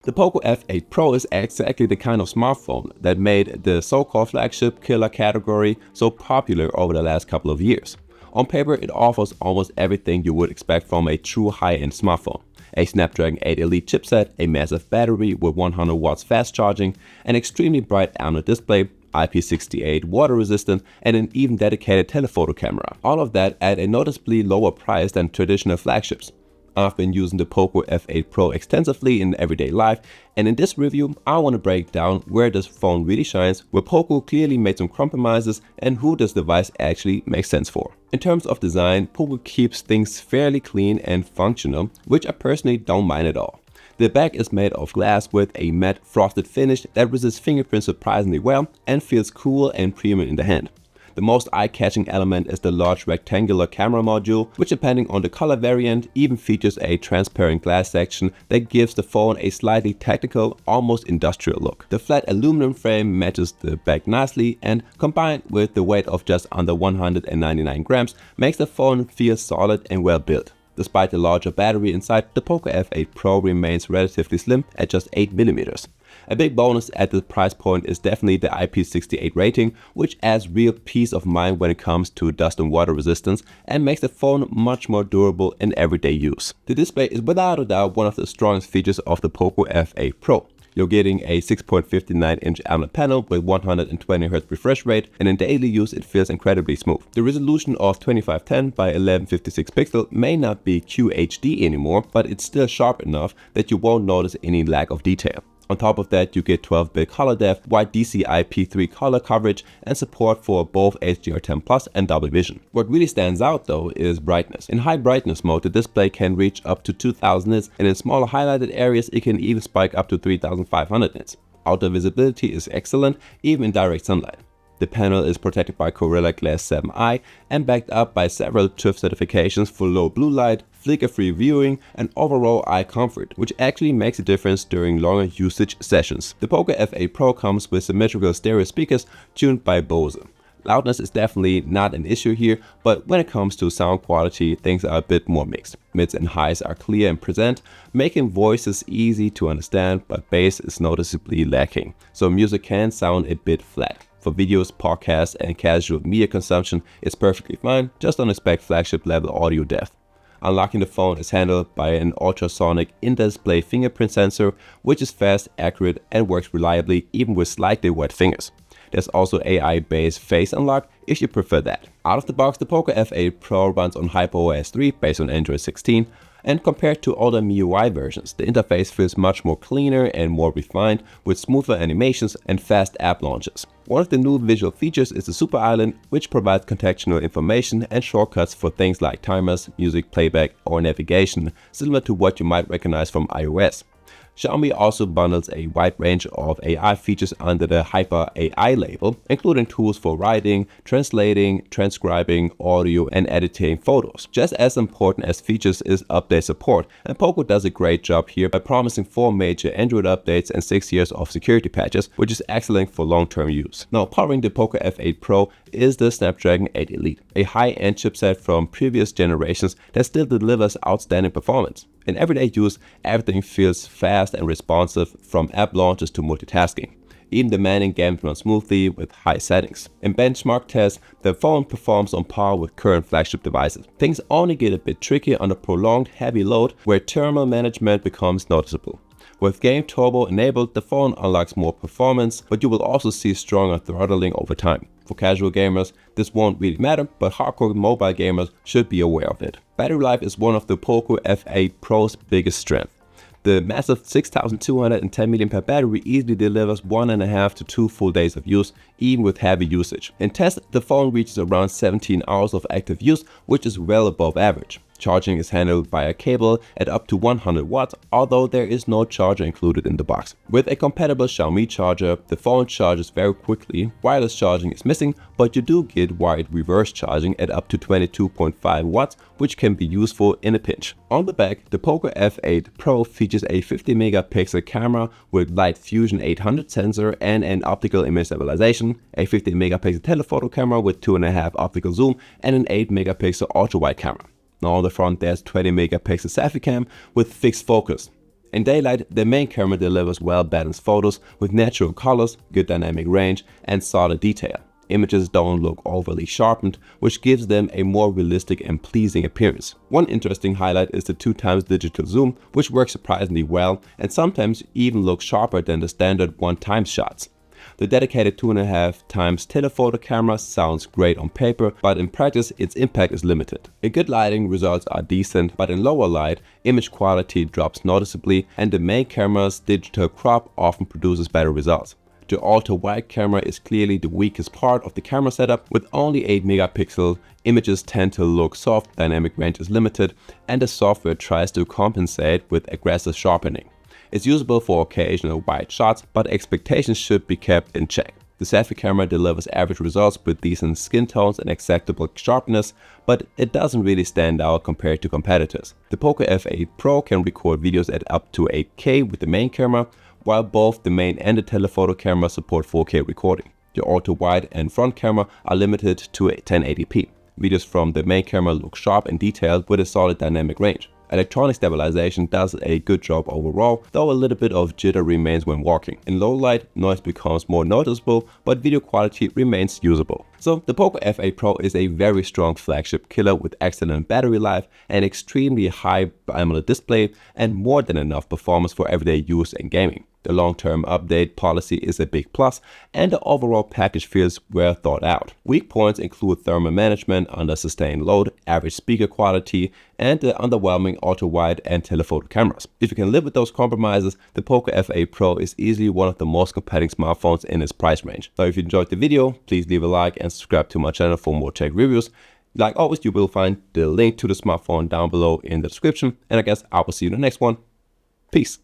The Poco F8 Pro is exactly the kind of smartphone that made the so-called flagship killer category so popular over the last couple of years. On paper, it offers almost everything you would expect from a true high-end smartphone. A Snapdragon 8 Elite chipset, a massive battery with 100 watts fast charging, an extremely bright AMOLED display, IP68 water resistant, and an even dedicated telephoto camera. All of that at a noticeably lower price than traditional flagships. I've been using the Poco F8 Pro extensively in everyday life, and in this review I want to break down where this phone really shines, where Poco clearly made some compromises, and who this device actually makes sense for. In terms of design, Poco keeps things fairly clean and functional, which I personally don't mind at all. The back is made of glass with a matte frosted finish that resists fingerprints surprisingly well and feels cool and premium in the hand. The most eye-catching element is the large rectangular camera module, which depending on the color variant even features a transparent glass section that gives the phone a slightly technical, almost industrial look. The flat aluminum frame matches the back nicely, and combined with the weight of just under 199 grams makes the phone feel solid and well built. Despite the larger battery inside, the Poco F8 Pro remains relatively slim at just 8mm. A big bonus at this price point is definitely the IP68 rating, which adds real peace of mind when it comes to dust and water resistance and makes the phone much more durable in everyday use. The display is without a doubt one of the strongest features of the Poco F8 Pro. You're getting a 6.59-inch AMOLED panel with 120Hz refresh rate, and in daily use it feels incredibly smooth. The resolution of 2510 by 1156 pixels may not be QHD anymore, but it's still sharp enough that you won't notice any lack of detail. On top of that, you get 12-bit color depth, wide DCI-P3 color coverage, and support for both HDR10 Plus and Dolby Vision. What really stands out though is brightness. In high brightness mode, the display can reach up to 2000 nits, and in smaller highlighted areas it can even spike up to 3500 nits. Outdoor visibility is excellent, even in direct sunlight. The panel is protected by Gorilla Glass 7i and backed up by several TÜV certifications for low blue light, flicker-free viewing, and overall eye comfort, which actually makes a difference during longer usage sessions. The Poco F8 Pro comes with symmetrical stereo speakers tuned by Bose. Loudness is definitely not an issue here, but when it comes to sound quality, things are a bit more mixed. Mids and highs are clear and present, making voices easy to understand, but bass is noticeably lacking, so music can sound a bit flat. For videos, podcasts, and casual media consumption, it's perfectly fine, just don't expect flagship level audio depth. Unlocking the phone is handled by an ultrasonic in-display fingerprint sensor, which is fast, accurate, and works reliably even with slightly wet fingers. There's also AI-based face unlock if you prefer that. Out of the box, the Poco F8 Pro runs on HyperOS 3 based on Android 16, and compared to older MIUI versions, the interface feels much more cleaner and more refined with smoother animations and fast app launches. One of the new visual features is the Super Island, which provides contextual information and shortcuts for things like timers, music playback, or navigation, similar to what you might recognize from iOS. Xiaomi also bundles a wide range of AI features under the Hyper AI label, including tools for writing, translating, transcribing audio, and editing photos. Just as important as features is update support, and Poco does a great job here by promising 4 major Android updates and 6 years of security patches, which is excellent for long-term use. Now, powering the Poco F8 Pro is the Snapdragon 8 Elite, a high-end chipset from previous generations that still delivers outstanding performance. In everyday use, everything feels fast and responsive, from app launches to multitasking. Even demanding games run smoothly with high settings. In benchmark tests, the phone performs on par with current flagship devices. Things only get a bit tricky on a prolonged heavy load where thermal management becomes noticeable. With Game Turbo enabled, the phone unlocks more performance, but you will also see stronger throttling over time. For casual gamers, this won't really matter, but hardcore mobile gamers should be aware of it. Battery life is one of the Poco F8 Pro's biggest strengths. The massive 6210 mAh battery easily delivers 1.5 to 2 full days of use, even with heavy usage. In tests, the phone reaches around 17 hours of active use, which is well above average. Charging is handled via cable at up to 100 watts, although there is no charger included in the box. With a compatible Xiaomi charger, the phone charges very quickly. Wireless charging is missing, but you do get wired reverse charging at up to 22.5 watts, which can be useful in a pinch. On the back, the Poco F8 Pro features a 50 megapixel camera with Light Fusion 800 sensor and an optical image stabilization, a 50 megapixel telephoto camera with 2.5 optical zoom, and an 8 megapixel ultra wide camera. Now on the front there's 20 megapixel selfie cam with fixed focus. In daylight, the main camera delivers well-balanced photos with natural colors, good dynamic range, and solid detail. Images don't look overly sharpened, which gives them a more realistic and pleasing appearance. One interesting highlight is the 2x digital zoom, which works surprisingly well and sometimes even looks sharper than the standard 1x shots. The dedicated 2.5x telephoto camera sounds great on paper, but in practice its impact is limited. In good lighting, results are decent, but in lower light, image quality drops noticeably and the main camera's digital crop often produces better results. The ultra-wide camera is clearly the weakest part of the camera setup. With only 8 megapixels, images tend to look soft, dynamic range is limited, and the software tries to compensate with aggressive sharpening. It's usable for occasional wide shots, but expectations should be kept in check. The selfie camera delivers average results with decent skin tones and acceptable sharpness, but it doesn't really stand out compared to competitors. The Poco F8 Pro can record videos at up to 8K with the main camera, while both the main and the telephoto camera support 4K recording. The ultra-wide and front camera are limited to 1080p. Videos from the main camera look sharp and detailed with a solid dynamic range. Electronic stabilization does a good job overall, though a little bit of jitter remains when walking. In low light, noise becomes more noticeable, but video quality remains usable. So the Poco F8 Pro is a very strong flagship killer with excellent battery life, an extremely high AMOLED display, and more than enough performance for everyday use and gaming. The long-term update policy is a big plus, and the overall package feels well thought out. Weak points include thermal management under sustained load, average speaker quality, and the underwhelming ultra-wide and telephoto cameras. If you can live with those compromises, the Poco F8 Pro is easily one of the most compelling smartphones in its price range. So if you enjoyed the video, please leave a like and subscribe to my channel for more tech reviews. Like always, you will find the link to the smartphone down below in the description, and I guess I will see you in the next one. Peace.